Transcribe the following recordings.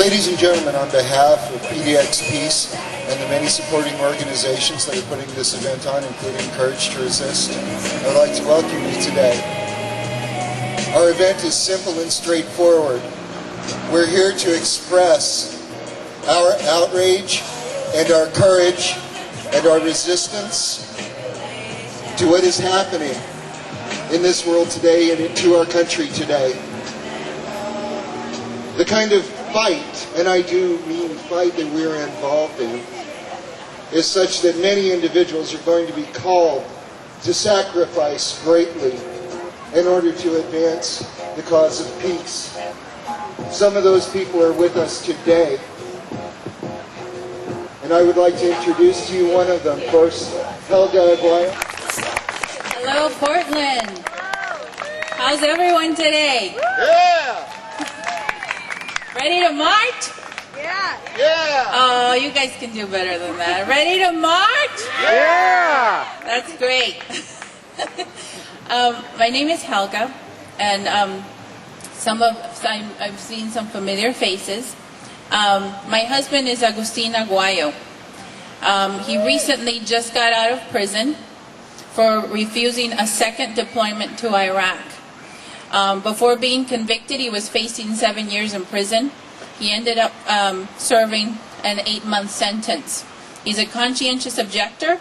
Ladies and gentlemen, on behalf of PDX Peace and the many supporting organizations that are putting this event on, including Courage to Resist, I would like to welcome you today. Our event is simple and straightforward. We're here to express our outrage and our courage and our resistance to what is happening in this world today and to our country today. The kind of fight, and I do mean fight, that we're involved in is such that many individuals are going to be called to sacrifice greatly in order to advance the cause of peace. Some of those people are with us today, and I would like to introduce to you one of them. First, Helga Aguayo. Hello, Portland. How's everyone today? Yeah! Ready to march? Yeah. Yeah! Oh, you guys can do better than that. Ready to march? Yeah! That's great. My name is Helga, and I've seen some familiar faces. My husband is Agustin Aguayo. He recently just got out of prison for refusing a second deployment to Iraq. Before being convicted, he was facing 7 years in prison. He ended up serving an 8-month sentence. He's a conscientious objector,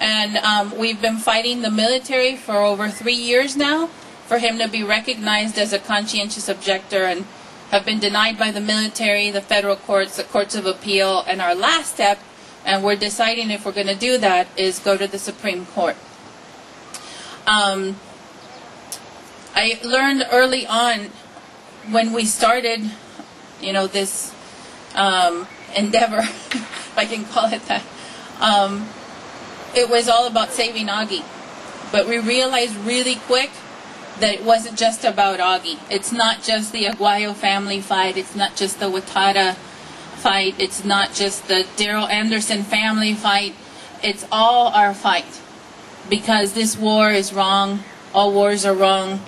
and we've been fighting the military for over 3 years now for him to be recognized as a conscientious objector, and have been denied by the military, the federal courts, the courts of appeal, and our last step, and we're deciding if we're going to do that, is go to the Supreme Court. I learned early on when we started, this endeavor, if I can call it that, it was all about saving Augie. But we realized really quick that it wasn't just about Augie. It's not just the Aguayo family fight. It's not just the Watada fight. It's not just the Daryl Anderson family fight. It's all our fight. Because this war is wrong. All wars are wrong.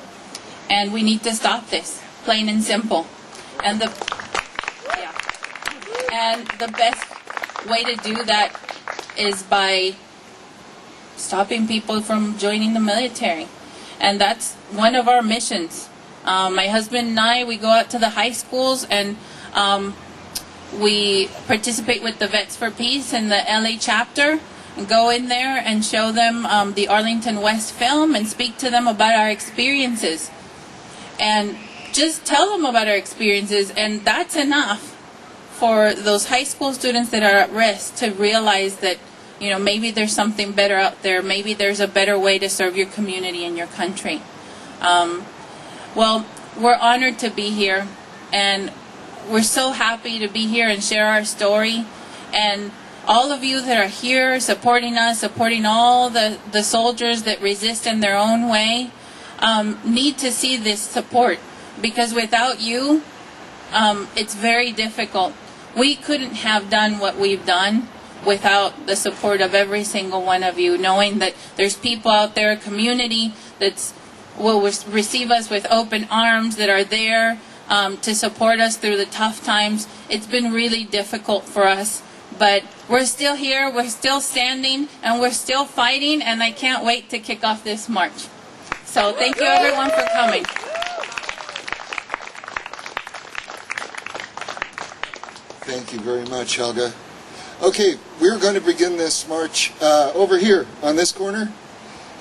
And we need to stop this, plain and simple. And the best way to do that is by stopping people from joining the military. And that's one of our missions. My husband and I, we go out to the high schools and we participate with the Vets for Peace and the LA chapter, and go in there and show them the Arlington West film and speak to them about our experiences. And just tell them about our experiences, and that's enough for those high school students that are at risk to realize that, maybe there's something better out there. Maybe there's a better way to serve your community and your country. Well, we're honored to be here, and we're so happy to be here and share our story. And all of you that are here supporting us, supporting all the soldiers that resist in their own way, need to see this support, because without you, it's very difficult. We couldn't have done what we've done without the support of every single one of you, knowing that there's people out there, a community that will receive us with open arms, that are there to support us through the tough times. It's been really difficult for us, but we're still here, we're still standing, and we're still fighting, and I can't wait to kick off this march. So thank you everyone for coming. Thank you very much, Helga. Okay, we're going to begin this march over here on this corner,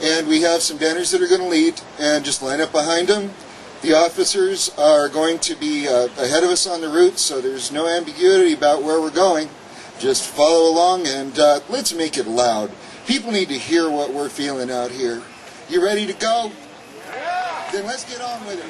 and we have some banners that are going to lead, and just line up behind them. The officers are going to be ahead of us on the route, so there's no ambiguity about where we're going. Just follow along, and let's make it loud. People need to hear what we're feeling out here. You ready to go? Yeah. Then let's get on with it.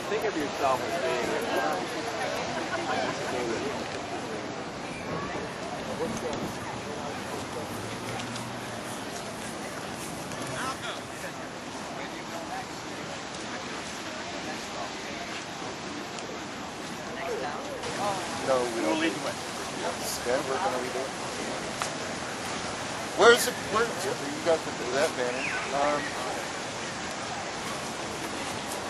Think of yourself as being No, we don't. Lead the way. Stand, we're going to lead the way. Where's the, you got that banner.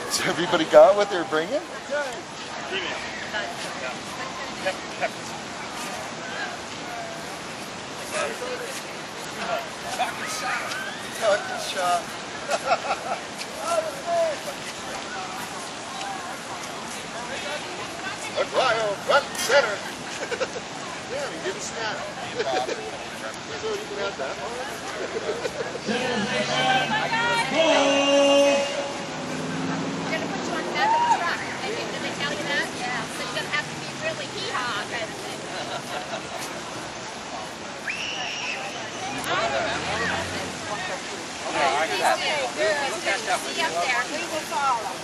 Has everybody got what they're bringing? Shot. Aguayo, front and center. Yeah, we give a snap. So you can have that one. We're going to put you on the back of the truck. Did they tell you that? Yeah. So you're going to have to be really hee-haw kind of thing. See up there. We will follow.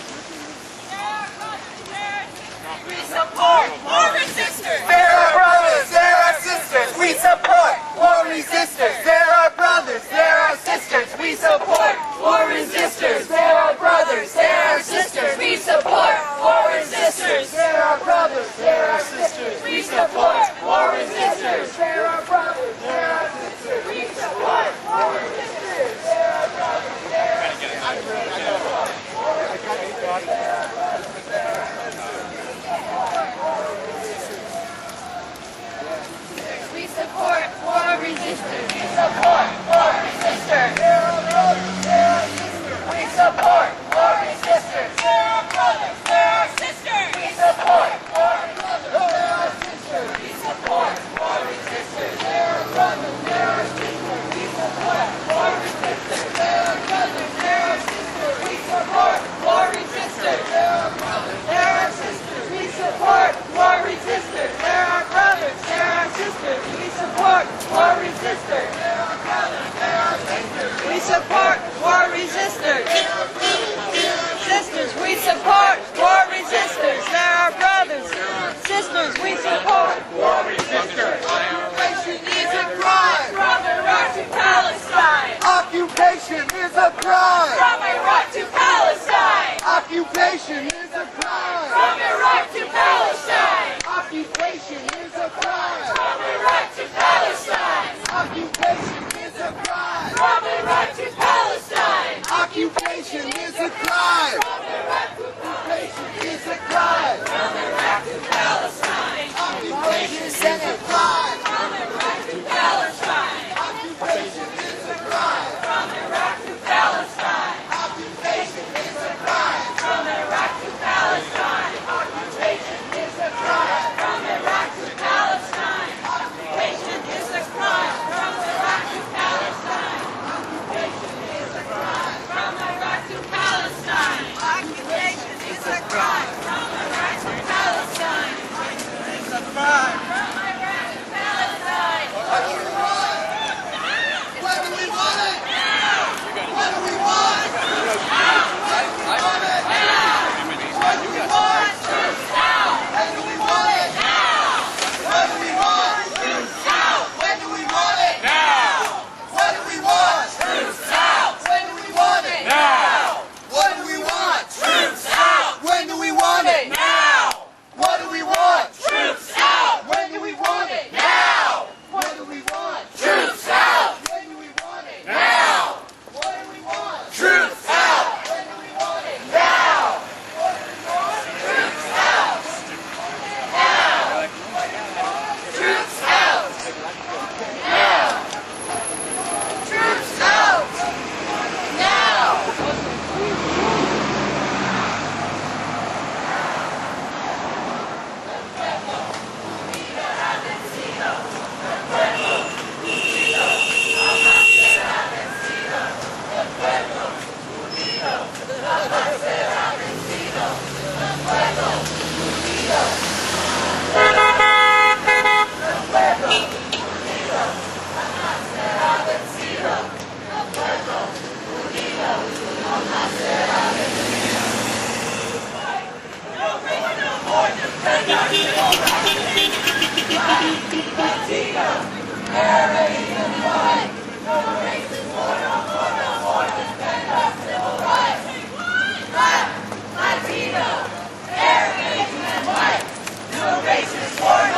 We support war resistors. They're our brothers, they're our sisters. We support war resistors. They're our brothers, they're our sisters. We support war resistors. They're our brothers, they're our sisters. We support war resistors. They're our brothers, they're our sisters. We support war resistors. They're our brothers, they're our sisters. We support war resistors. They're our brothers, they're our sisters. We support war resistors. We support war resistors. We support war resistors. They're our brothers, they're our sisters. We support war resistors. They're our sisters. We support war resistors. They're our brothers, they're our sisters. We support war resistors. They're our brothers, they're our sisters. We support war resistors. They're our brothers, they're our sisters. We support war resistors. They're our brothers, they're our sisters. We support war resistors. They're our brothers, they're our sisters. We support war resistors. Sisters, we support war resistors. They're our brothers. Sisters, we support war resistors. Occupation is a crime. From Iraq to Palestine. Occupation is a crime. From Iraq to Palestine. Occupation is a crime. From Iraq to Palestine. Occupation is a crime. From Iraq to Palestine. Occupation is a crime. From Iraq to Palestine. Occupation is a crime. Occupation is a crime. From Iraq to Palestine. Occupation is a crime. From Iraq to Palestine. Occupation is a crime. From Iraq to Palestine. Occupation is a crime. From Iraq to Palestine. Occupation is a crime. From Iraq to Palestine. Occupation is a crime. From Iraq to Palestine. Occupation is a crime. From Iraq to Palestine. Occupation is a crime. From Iraq to Palestine. It's a crime. From Iraq to Palestine. What do we want it? What do we want? What do we want? Troops out. When do we want it? Now. What do we want? Troops out. When do we want it? Now. What do we want? Troops out. When do we want it? Now. What do we want? Troops out. When do we want it? Now. What do we want? Troops out. When do we want it? Now. What do we want? Troops out. When do we want it? Now. What do we want? Troops out. When do we want it? Now. Troops out. Now. Troops out. Now. Troops out. Now. Latino, Arab, Asian, and white. No racist war.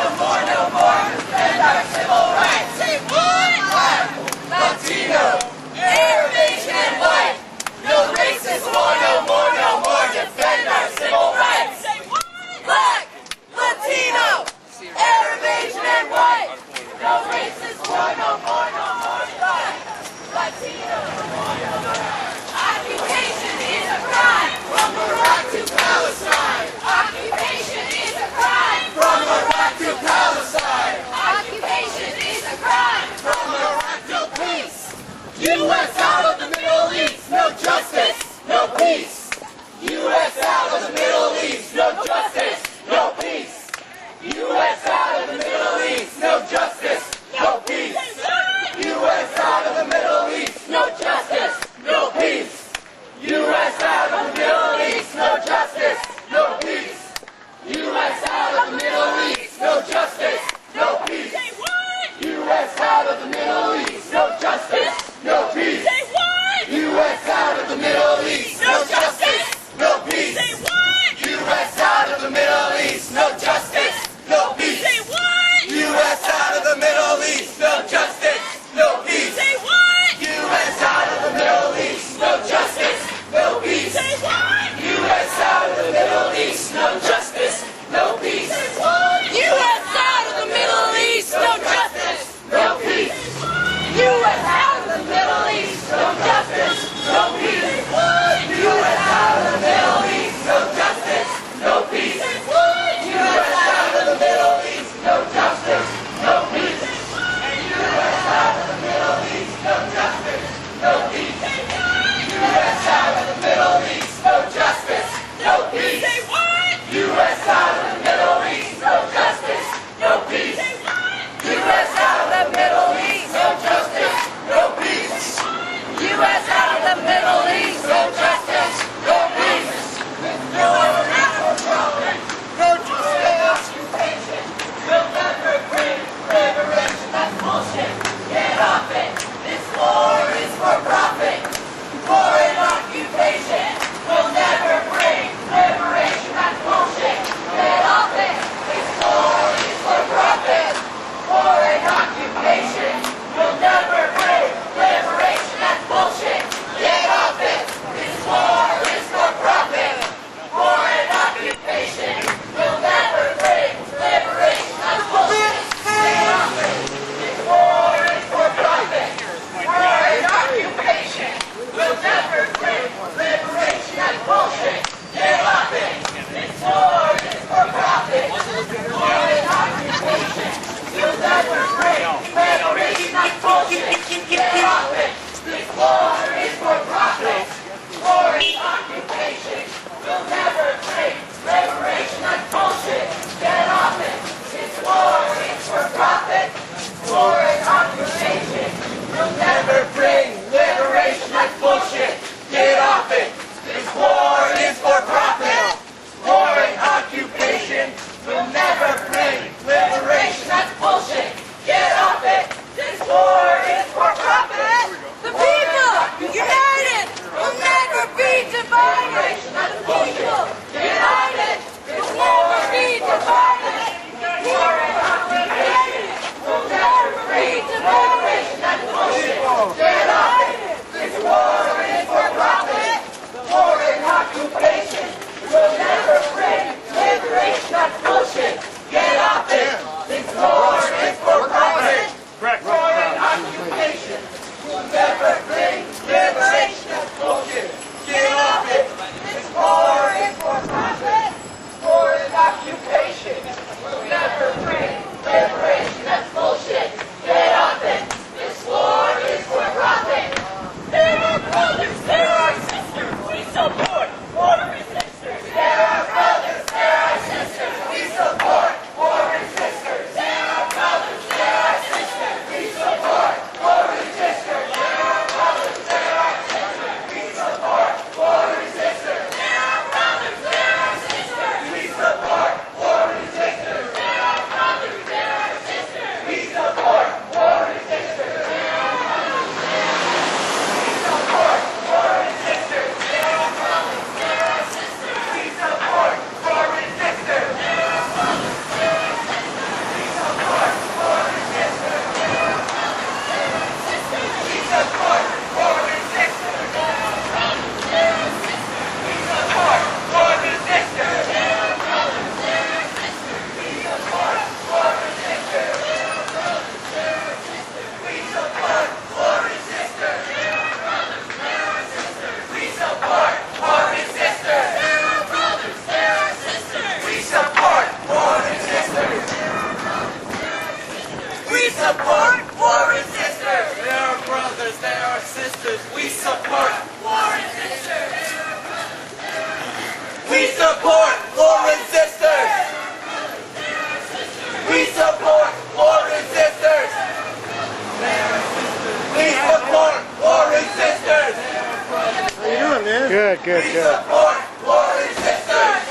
Good, We good. support war resistors.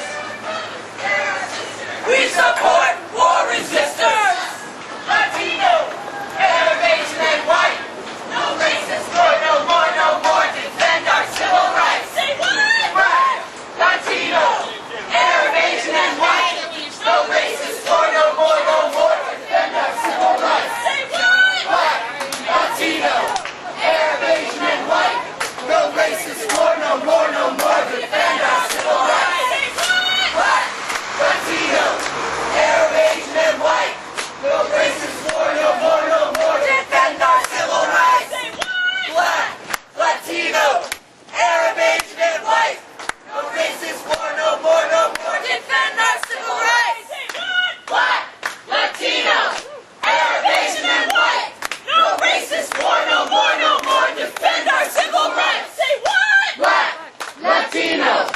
We support war resistors. Latino, Arab, Asian, and white. No racist, no more. Defend our civil rights. Say what? Black, Latino, Arab, Asian, and white. No racist, no more. Defend our civil rights. Say what? Black, Latino, Arab, Asian, and white. No racist, no more. Defend our civil rights. Say what? Black, Latino, Arab, Asian, and white. No racist, no more. Defend our civil rights. Say what? Black, Latino, Arab, Asian, and white. No racist, no more. Defend our civil rights. Say what? Black, Latino, Arab, Asian, and white. No racist, no more. Defend our civil rights. Say what? Black, Latino,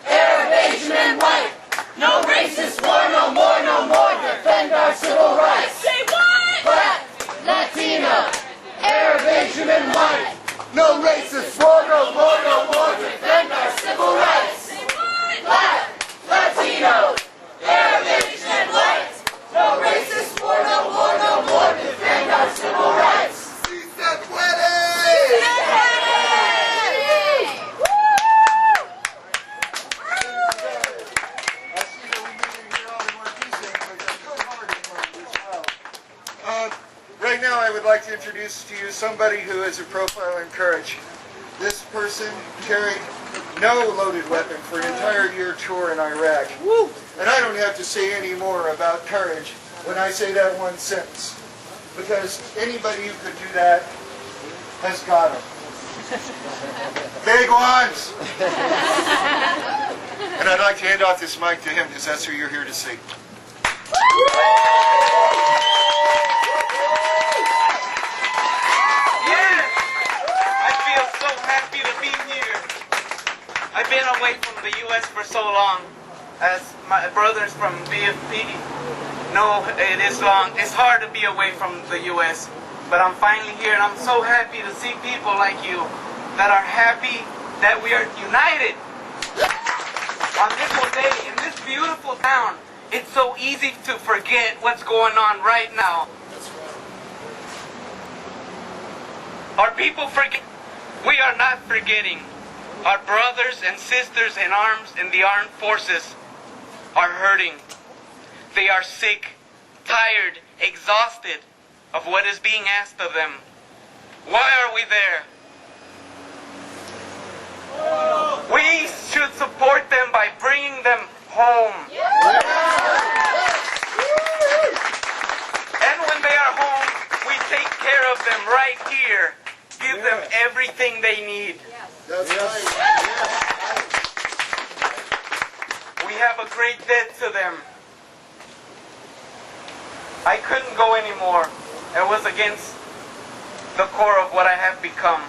Arab, Asian, and white. No racist, no more. Defend our civil rights. Say what? Black, Latino, Arab, Asian, and white. No racist, no more. Defend our civil rights. Say what? Black, Latino, Arab, Asian, and white. No racist, no more. Defend our civil rights. Si se puede! Right now I would like to introduce to you somebody who is a profile in courage. This person carried no loaded weapon for an entire year tour in Iraq. And I don't have to say any more about courage when I say that one sentence. Because anybody who could do that has got them. Big ones! And I'd like to hand off this mic to him because that's who you're here to see. I feel so happy to be here. I've been away from the U.S. for so long. As my brothers from BFP know, it is long. It's hard to be away from the U.S. But I'm finally here, and I'm so happy to see people like you that are happy that we are united. On this day, in this beautiful town, it's so easy to forget what's going on right now. Our people forget. We are not forgetting. Our brothers and sisters in arms in the armed forces are hurting. They are sick, tired, exhausted of what is being asked of them. Why are we there? We should support them by bringing them home. And when they are home, we take care of them right here. Give them everything they need. That's right. We have a great debt to them. I couldn't go anymore. It was against the core of what I have become.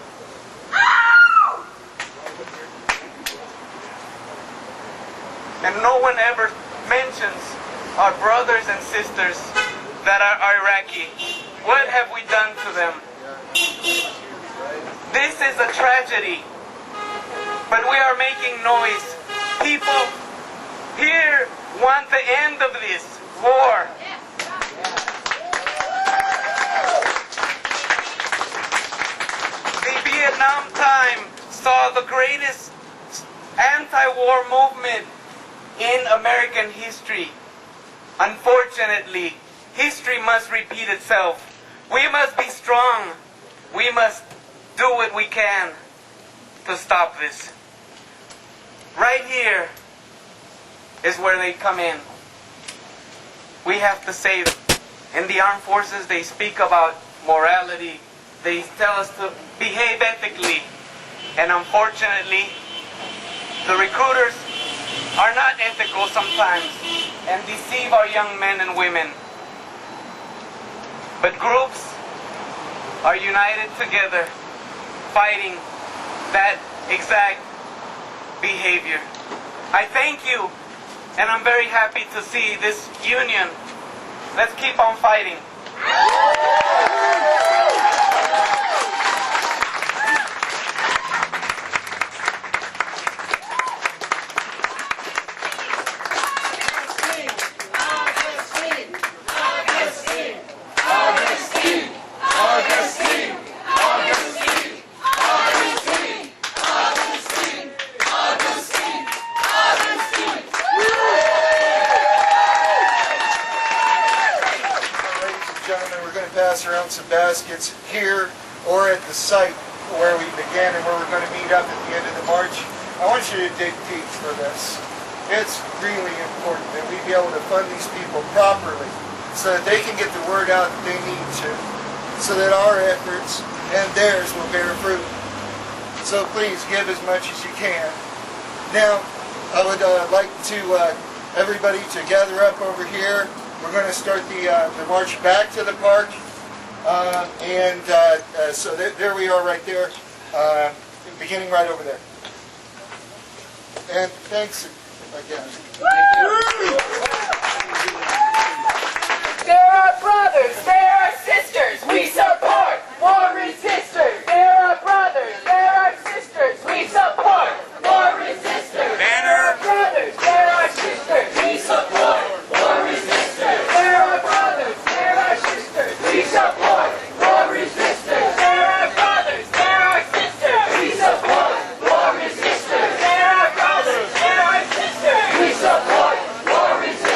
And no one ever mentions our brothers and sisters that are Iraqi. What have we done to them? This is a tragedy. But we are making noise. People here want the end of this war. The Vietnam time saw the greatest anti-war movement in American history. Unfortunately, history must repeat itself. We must be strong. We must do what we can to stop this. Right here is where they come in. We have to save them. In the armed forces, they speak about morality. They tell us to behave ethically. And unfortunately, the recruiters are not ethical sometimes and deceive our young men and women. But groups are united together, fighting that exact behavior. I thank you, and I'm very happy to see this union. Let's keep on fighting. pass around some baskets here or at the site where we began and where we're going to meet up at the end of the march. I want you to dig deep for this. It's really important that we be able to fund these people properly so that they can get the word out that they need to, so that our efforts and theirs will bear fruit. So please give as much as you can. Now, I would like to everybody to gather up over here. We're going to start the march back to the park, so there we are right there, beginning right over there. And thanks again. There are brothers, there are sisters, we support more resistors. There are brothers, there are sisters, we support more resistors. There are brothers, there are sisters, we support more resistors. There are brothers, there are sisters, we support more resistors. There are brothers, there are sisters, we support more resistors. There are brothers, there are sisters, we support more resistors.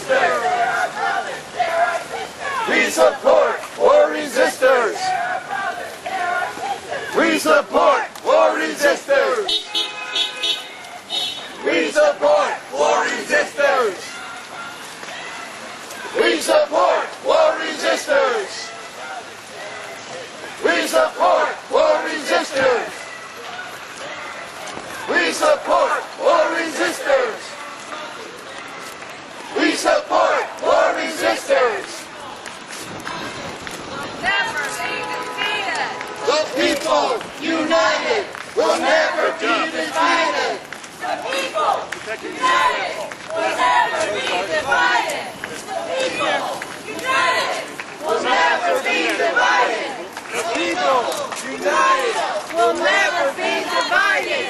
sisters. We support war resistors. We support war resistors. We support war resistors. We support war resistors. We support war resistors. We support war resistors. We support war resistors. Never be defeated. The people united will never be divided. The people united will never be divided. The people united will never be divided. The people united Will never be divided.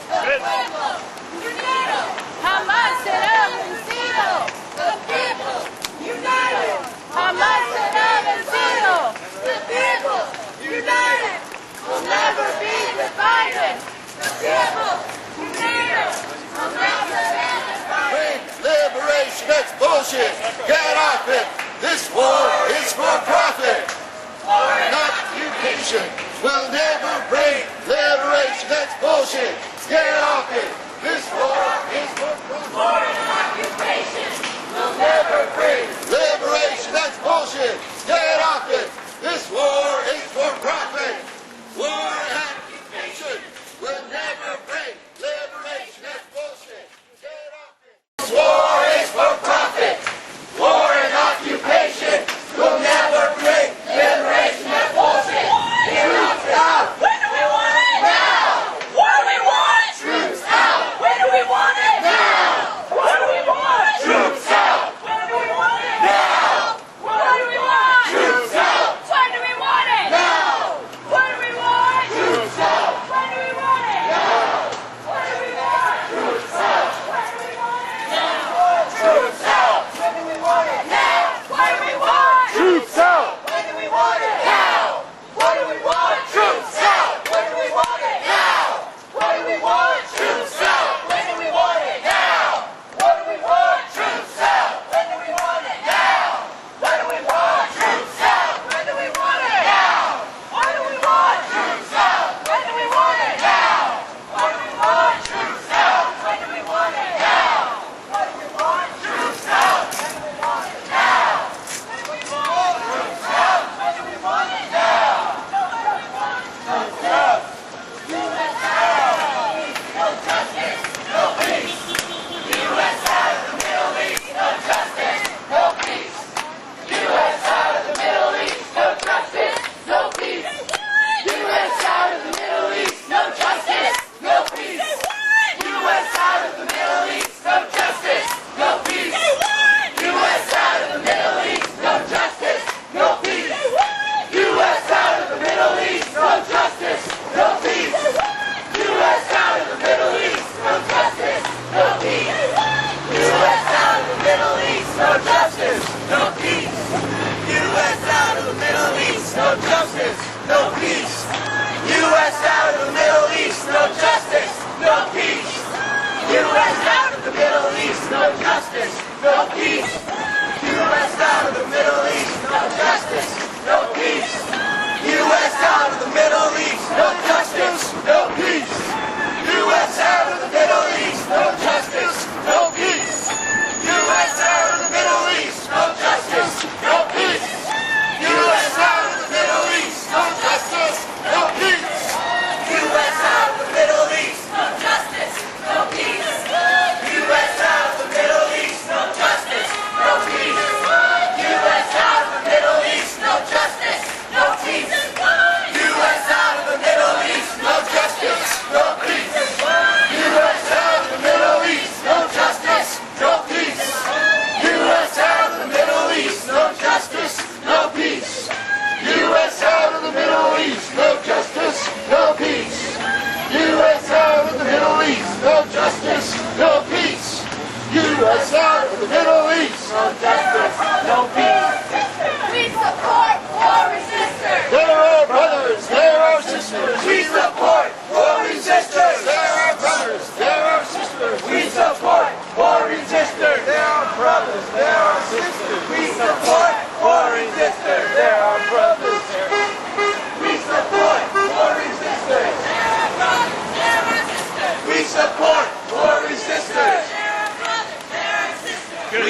The pueblo unido jamás será vencido. The people united jamás será vencido. The people united will never be divided. The people united will never be divided. liberation, that's bullshit. Get off it. This war is for profit. Not occupation. We'll never bring liberation, that's bullshit. Get off it. This war is for profit. War and occupation We'll never bring liberation, that's bullshit. Get off it. This war is for profit. War and occupation will never bring liberation, that's bullshit. Get off it. This war is for profit. War and occupation will never bring liberation, that's bullshit. Troops out. When do we want it? Now. What do we want? Troops out. When do we want it? Now. What do we want? Troops out. When do we want it? Now. What do we want? Troops out. When do we want it? Now. What do we want? Troops out. When do we want it? Now. What do we want? Troops out. When do we want it? Troops out. When do we want it? Now. What do we want? Troops out. When do we want it? Now. What do we want? Troops out. When do we want it? Now. What do we want? Troops out. When do we want it? Now. What do we want? Troops out. When do we want it? Now. What do we want? Troops out. When do we want it? Now. What do we want? Troops out. When do we want it? Now. What do we want? Troops out. When do we want it? Now. What do we want? Troops out. When do we want it? Now. When do we want? Troops out. When do we want it? Now. Troops out. No justice, no peace. U.S. out of the Middle East, no justice, no peace. U.S. out of the Middle East, no justice, no peace. U.S. out of the Middle East, no justice, no peace. U.S. out of the Middle East, no justice, no peace. U.S. out of the Middle East, no justice, no peace. U.S. out of the Middle East, no justice, no peace. U.S. out of the Middle East, no justice, no peace. U.S. out of the Middle East, no justice, no peace. U.S. out of the Middle East, no justice, no peace. U.S. out of the Middle East, no justice, no peace. U.S. out of the Middle East, no justice, no peace. U.S. out of the Middle East, no justice, no peace. U.S. out of the Middle East, no justice, no peace. U.S. out of the Middle East, no justice, no peace. U.S. out of the Middle East, no justice, no peace. U.S. out of the Middle East, no justice, no peace. U.S. out of the Middle East, no justice, no peace. U.S. out of the Middle East, no justice, no peace. U.S. out of the Middle East, no justice, no peace. U.S. out of the Middle East, no justice, no peace. U.S. out of the Middle East, no justice, no peace. U.S. out of the Middle East, no justice, no peace. U.S. out of the Middle East, no justice, no peace. U.S. out of the Middle East, no justice, no peace. U.S. out of the Middle East, no justice, no peace. We support war resistors. There are brothers, there are sisters. We support war resistors. There are brothers, there are sisters. We support war resistors. There are brothers, there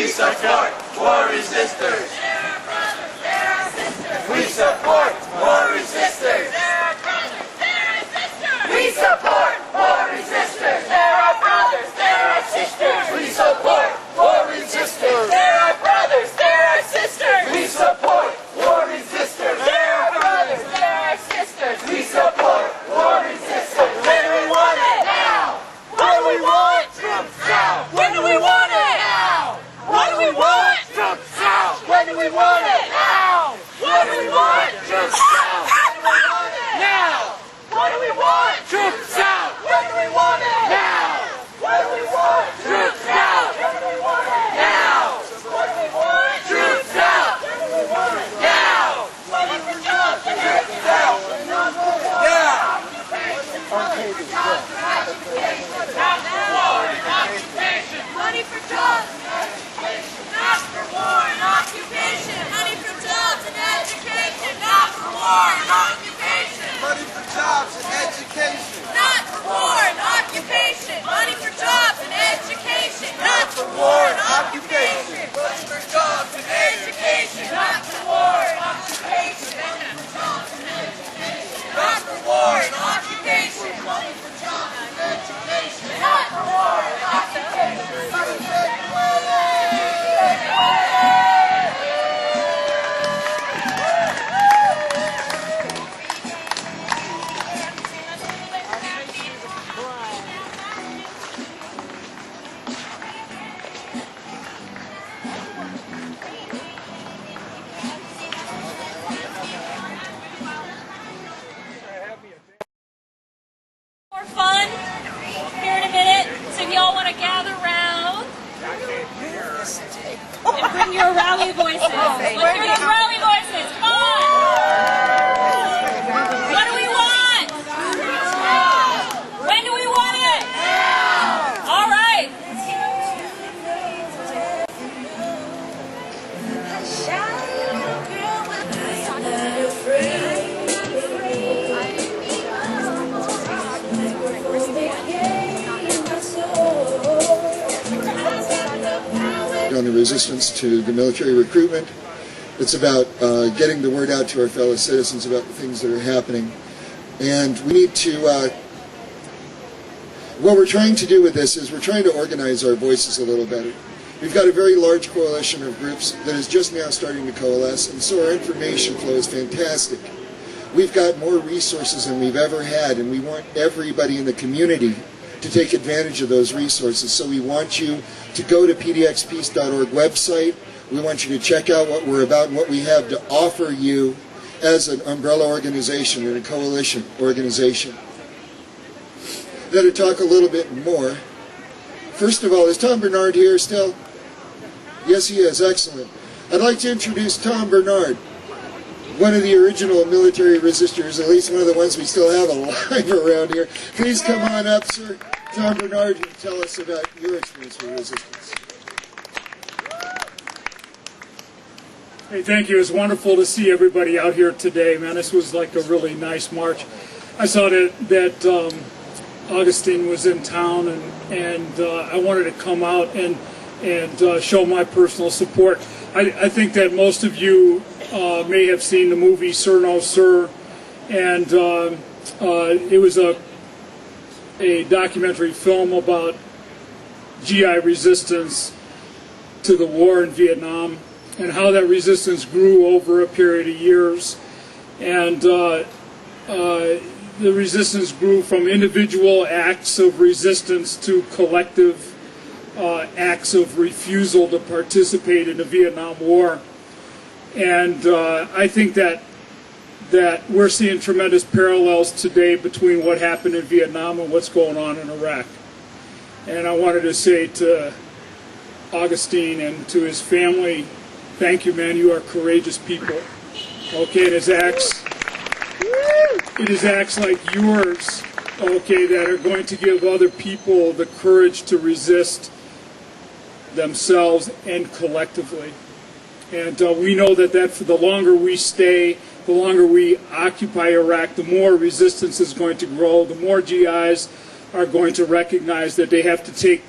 We support war resistors. They're our brothers, they're our sisters. We support war resistors. They're our brothers, they're our sisters. We support war resistors. They're our brothers, they're our sisters. We support war resistors. They're our brothers, they're our sisters. We support war resistors. They're our brothers, they're our sisters. We support war resistors. When do we want it? Now. What do we want? Troops out. When do we want it? Now. What do we want? Troops out. When do we want it? Now. What do we want? Troops out. When do we want it? Now. What do we want? Troops out. When do we want it? Now. What do we want? Troops out. When do we want it? Now. What do we want? Troops out. When do we want it? Now. Money for jobs and education. Now. Not for war and occupation. Money for jobs and education. Not for war and occupation. Money for jobs and education. Not for war and occupation. Money for jobs and education. Not for war and occupation. Money for jobs and education. Not for War and occupation. Money for jobs and education. Not for war and occupation. Not for war and occupation. Money for jobs and education. Not for war and occupation. More fun here in a minute. So if y'all want to gather around and bring your rally voices. Let's hear those rally voices. Come on. What do we want? When do we want it? All right. On the resistance to the military recruitment. It's about getting the word out to our fellow citizens about the things that are happening. And we need to, what we're trying to do with this is we're trying to organize our voices a little better. We've got a very large coalition of groups that is just now starting to coalesce, and so our information flow is fantastic. We've got more resources than we've ever had, and we want everybody in the community to take advantage of those resources. So we want you to go to pdxpeace.org website. We want you to check out what we're about and what we have to offer you as an umbrella organization and a coalition organization. Now to talk a little bit more. First of all, is Tom Bernard here still? Yes, he is. Excellent. I'd like to introduce Tom Bernard, one of the original military resistors, at least one of the ones we still have alive around here. Please come on up, sir. Tom Bernard, you tell us about your experience with resistance. Hey, thank you. It's wonderful to see everybody out here today, man. This was like a really nice march. I saw that Agustin was in town, and I wanted to come out and show my personal support. I think that most of you may have seen the movie Sir No Sir, and it was a documentary film about GI resistance to the war in Vietnam and how that resistance grew over a period of years. And the resistance grew from individual acts of resistance to collective acts of refusal to participate in the Vietnam War. And I think that we're seeing tremendous parallels today between what happened in Vietnam and what's going on in Iraq. And I wanted to say to Agustin and to his family, thank you, man. You are courageous people. Okay, it is acts like yours, okay, that are going to give other people the courage to resist themselves and collectively. And we know that for the longer we stay, the longer we occupy Iraq, the more resistance is going to grow, the more GIs are going to recognize that they have to take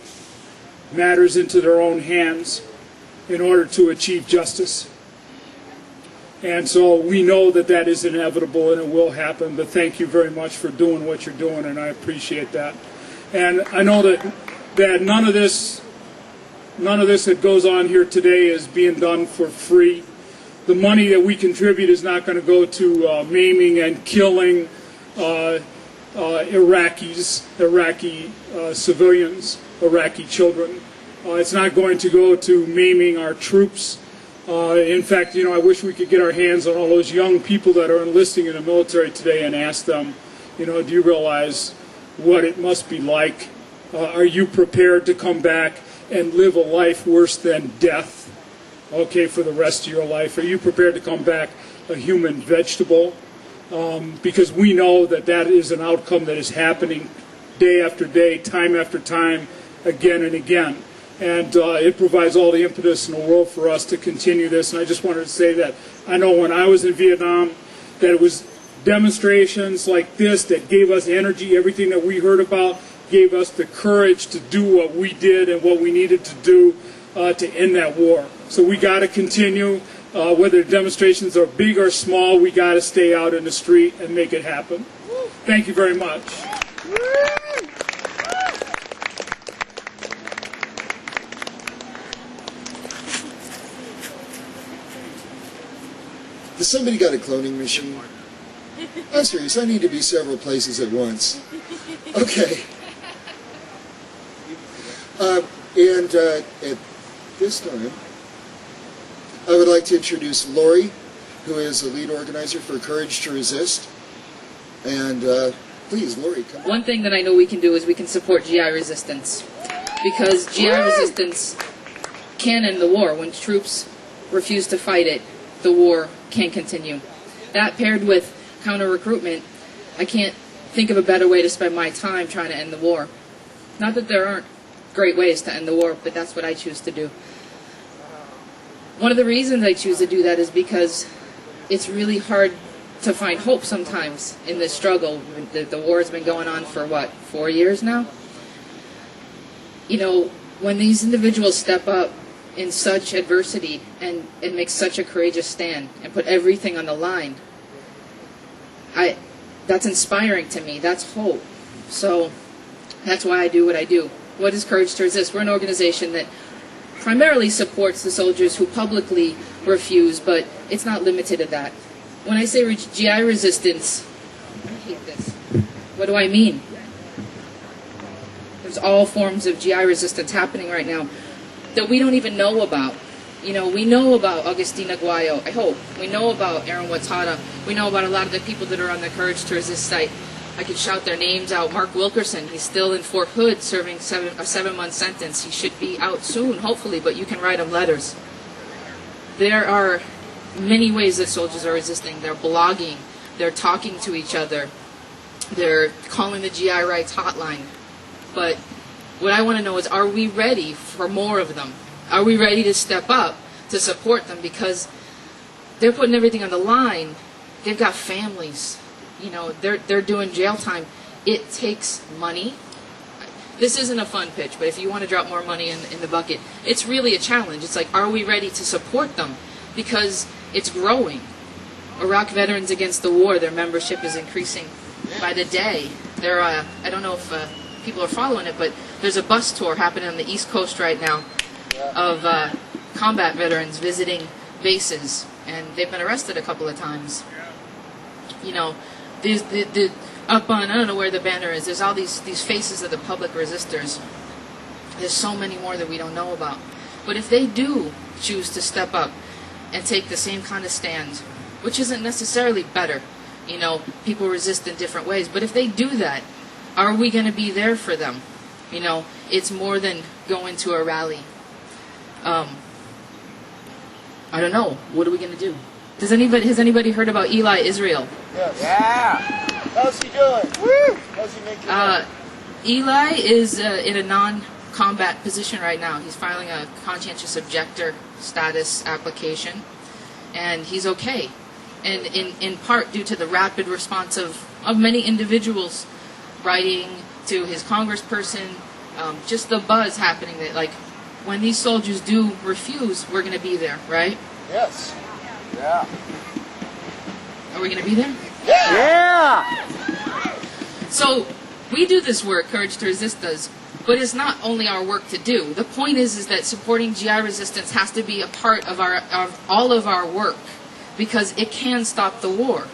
matters into their own hands. in order to achieve justice. And so we know that that is inevitable and it will happen, but thank you very much for doing what you're doing, and I appreciate that. And I know that none of this that goes on here today is being done for free. The money that we contribute is not going to go to maiming and killing Iraqi civilians, Iraqi children. It's not going to go to maiming our troops. In fact, I wish we could get our hands on all those young people that are enlisting in the military today and ask them, do you realize what it must be like? Are you prepared to come back and live a life worse than death, for the rest of your life? Are you prepared to come back a human vegetable? Because we know that that is an outcome that is happening day after day, time after time, again and again. And it provides all the impetus in the world for us to continue this. And I just wanted to say that I know when I was in Vietnam, that it was demonstrations like this that gave us energy. Everything that we heard about gave us the courage to do what we did and what we needed to do to end that war. So we got to continue. Whether the demonstrations are big or small, we got to stay out in the street and make it happen. Thank you very much. Has somebody got a cloning machine? I'm serious, I need to be several places at once. Okay. And at this time, I would like to introduce Lori, who is the lead organizer for Courage to Resist. And please, Lori, come on. One thing that I know we can do is we can support GI resistance. Because GI resistance can end the war. When troops refuse to fight it, the war can continue. That paired with counter-recruitment, I can't think of a better way to spend my time trying to end the war. Not that there aren't great ways to end the war, but that's what I choose to do. One of the reasons I choose to do that is because it's really hard to find hope sometimes in this struggle. The war has been going on for, 4 years now? When these individuals step up in such adversity and make such a courageous stand and put everything on the line, that's inspiring to me. That's hope. So that's why I do what I do. What is Courage to Resist? We're an organization that primarily supports the soldiers who publicly refuse, but it's not limited to that. When I say GI resistance, I hate this. What do I mean? There's all forms of GI resistance happening right now that we don't even know about. We know about Agustin Aguayo, I hope. We know about Aaron Wattada. We know about a lot of the people that are on the Courage to Resist site. I could shout their names out. Mark Wilkerson, he's still in Fort Hood serving a 7-month sentence. He should be out soon, hopefully, but you can write him letters. There are many ways that soldiers are resisting. They're blogging. They're talking to each other. They're calling the GI Rights hotline. But what I want to know is, are we ready for more of them? Are we ready to step up to support them? Because they're putting everything on the line. They've got families. They're doing jail time. It takes money. This isn't a fun pitch, but if you want to drop more money in the bucket, it's really a challenge. It's like, are we ready to support them? Because it's growing. Iraq Veterans Against the War, their membership is increasing by the day. I don't know if people are following it, but there's a bus tour happening on the East Coast right now of combat veterans visiting bases, and they've been arrested a couple of times. There's the up on, I don't know where the banner is, there's all these faces of the public resistors. There's so many more that we don't know about. But if they do choose to step up and take the same kind of stand, which isn't necessarily better, people resist in different ways, but if they do that, are we going to be there for them? It's more than going to a rally. I don't know. What are we going to do? Has anybody heard about Eli Israel? Yes. Yeah. How's he doing? Woo! How's he making it? Eli is in a non-combat position right now. He's filing a conscientious objector status application, and he's okay. And in part due to the rapid response of many individuals writing to his congressperson, just the buzz happening that, when these soldiers do refuse, we're going to be there, right? Yes. Yeah. Are we going to be there? Yeah! So we do this work, Courage to Resist does, but it's not only our work to do. The point is that supporting GI resistance has to be a part of all of our work, because it can stop the war.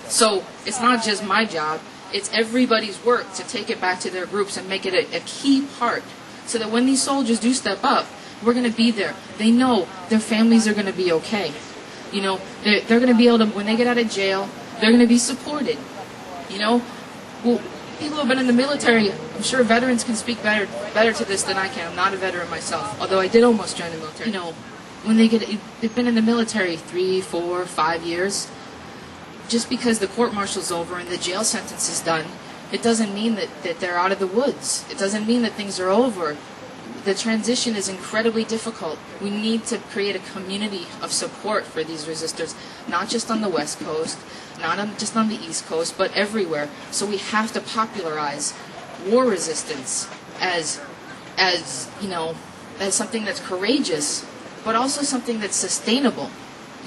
So it's not just my job, it's everybody's work to take it back to their groups and make it a key part, so that when these soldiers do step up, we're going to be there. They know their families are going to be okay. You know, they're going to be able to, when they get out of jail, they're going to be supported. You know, well, people who have been in the military, I'm sure veterans can speak better to this than I can. I'm not a veteran myself, although I did almost join the military. You know, when they've been in the military 3, 4, 5 years, just because the court-martial's over and the jail sentence is done, it doesn't mean that they're out of the woods. It doesn't mean that things are over. The transition is incredibly difficult. We need to create a community of support for these resistors, not just on the West Coast, not just on the East Coast, but everywhere. So we have to popularize war resistance as you know, as something that's courageous, but also something that's sustainable.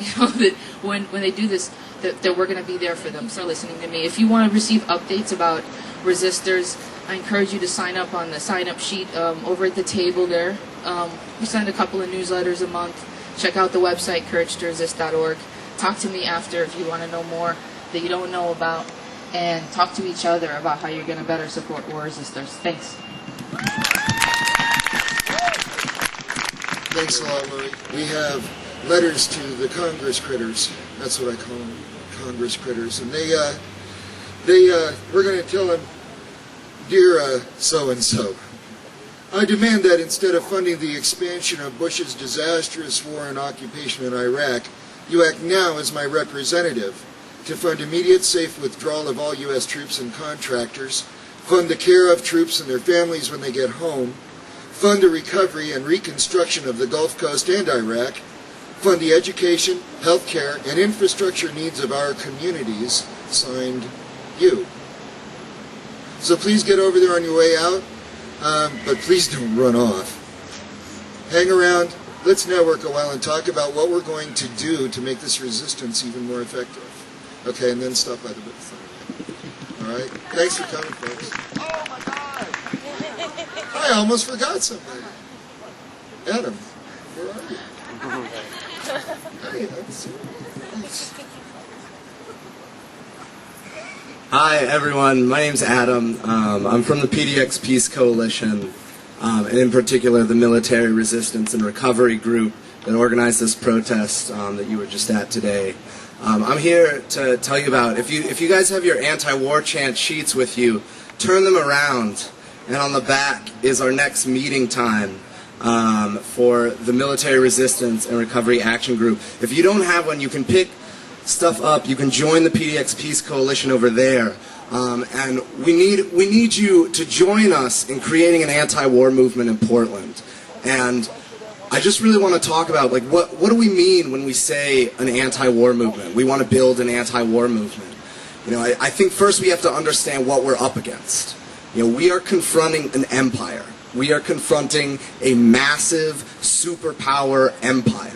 You know, that when they do this, that we're going to be there for them. So listening to me. If you want to receive updates about resistors, I encourage you to sign up on the sign-up sheet over at the table there. We send a couple of newsletters a month. Check out the website, couragetoresist.org. Talk to me after if you want to know more that you don't know about, and talk to each other about how you're going to better support war resistors. Thanks. Thanks a lot, Lori. We have letters to the Congress critters. That's what I call them, Congress critters. And we're going to tell them, Dear so-and-so, I demand that instead of funding the expansion of Bush's disastrous war and occupation in Iraq, you act now as my representative to fund immediate safe withdrawal of all U.S. troops and contractors, fund the care of troops and their families when they get home, fund the recovery and reconstruction of the Gulf Coast and Iraq, fund the education, health care, and infrastructure needs of our communities. Signed, you. So please get over there on your way out, but please don't run off. Hang around, let's network a while and talk about what we're going to do to make this resistance even more effective. Okay, and then stop by the booth. All right, thanks for coming, folks. Oh my God! I almost forgot something. Adam, where are you? Hey, thanks. Hi everyone, my name's Adam. I'm from the PDX Peace Coalition, and in particular the Military Resistance and Recovery Group that organized this protest that you were just at today. I'm here to tell you about, if you guys have your anti-war chant sheets with you, turn them around, and on the back is our next meeting time for the Military Resistance and Recovery Action Group. If you don't have one, you can pick stuff up. You can join the PDX Peace Coalition over there, and we need you to join us in creating an anti-war movement in Portland. And I just really want to talk about, like, what do we mean when we say an anti-war movement? We want to build an anti-war movement. You know, I think first we have to understand what we're up against. You know, we are confronting an empire. We are confronting a massive superpower empire.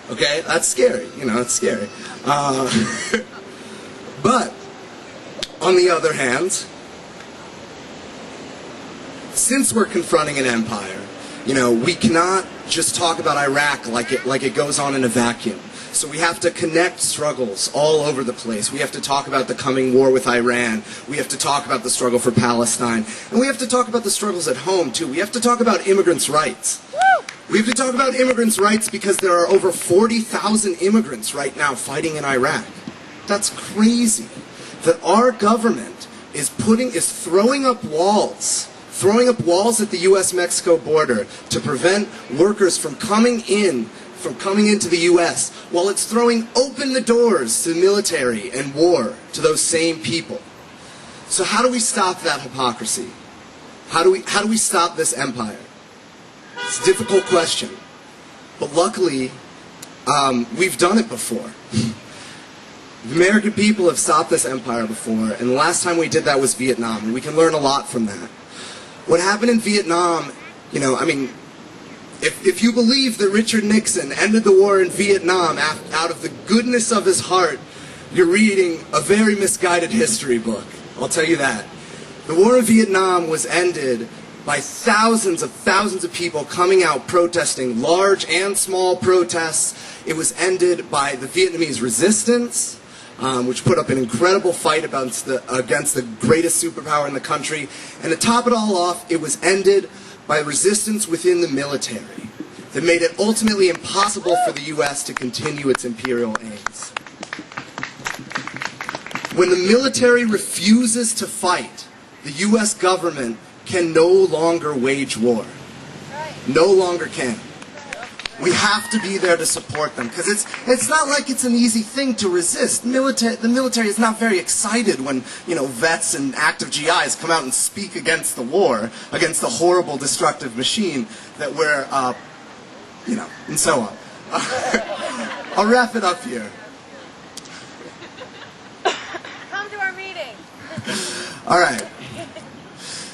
Okay, that's scary. You know, it's scary. But on the other hand, since we're confronting an empire, you know, we cannot just talk about Iraq like it goes on in a vacuum. So we have to connect struggles all over the place. We have to talk about the coming war with Iran. We have to talk about the struggle for Palestine. And we have to talk about the struggles at home, too. We have to talk about immigrants' rights. We have to talk about immigrants' rights because there are over 40,000 immigrants right now fighting in Iraq. That's crazy. That our government is throwing up walls at the U.S.-Mexico border to prevent workers from coming into the U.S., while it's throwing open the doors to the military and war to those same people. So how do we stop that hypocrisy? How do we stop this empire? It's a difficult question, but luckily, we've done it before. The American people have stopped this empire before, and the last time we did that was Vietnam, and we can learn a lot from that. What happened in Vietnam, you know, I mean, If you believe that Richard Nixon ended the war in Vietnam out of the goodness of his heart, you're reading a very misguided history book. I'll tell you that. The war in Vietnam was ended by thousands of people coming out protesting, large and small protests. It was ended by the Vietnamese resistance, which put up an incredible fight against the greatest superpower in the country. And to top it all off, it was ended by resistance within the military that made it ultimately impossible for the U.S. to continue its imperial aims. When the military refuses to fight, the U.S. government can no longer wage war. No longer can. We have to be there to support them, because it's not like it's an easy thing to resist. The military is not very excited when, vets and active GIs come out and speak against the war, against the horrible, destructive machine that we're, and so on. I'll wrap it up here. Come to our meeting. All right.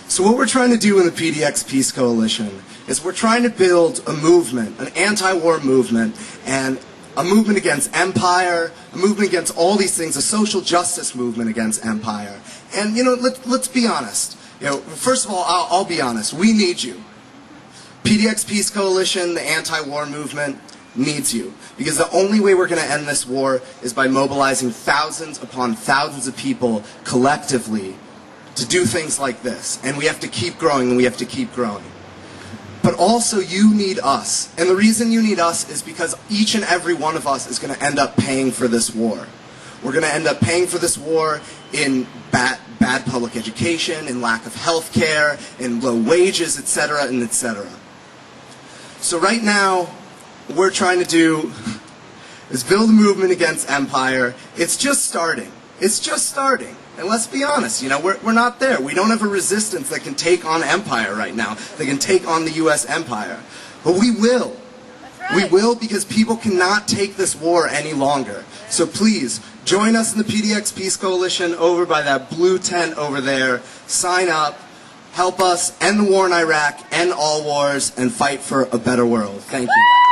So what we're trying to do in the PDX Peace Coalition is we're trying to build a movement, an anti-war movement, and a movement against empire, a movement against all these things, a social justice movement against empire. And, let's be honest. First of all, I'll be honest. We need you. PDX Peace Coalition, the anti-war movement, needs you. Because the only way we're going to end this war is by mobilizing thousands upon thousands of people collectively to do things like this. And we have to keep growing, and we have to keep growing. But also, you need us. And the reason you need us is because each and every one of us is going to end up paying for this war. We're going to end up paying for this war in bad public education, in lack of health care, in low wages, etc., and etc. So right now, what we're trying to do is build a movement against empire. It's just starting. It's just starting. And let's be honest, we're not there. We don't have a resistance that can take on empire right now, that can take on the U.S. empire. But we will. That's right. We will, because people cannot take this war any longer. So please, join us in the PDX Peace Coalition over by that blue tent over there. Sign up. Help us end the war in Iraq, end all wars, and fight for a better world. Thank you.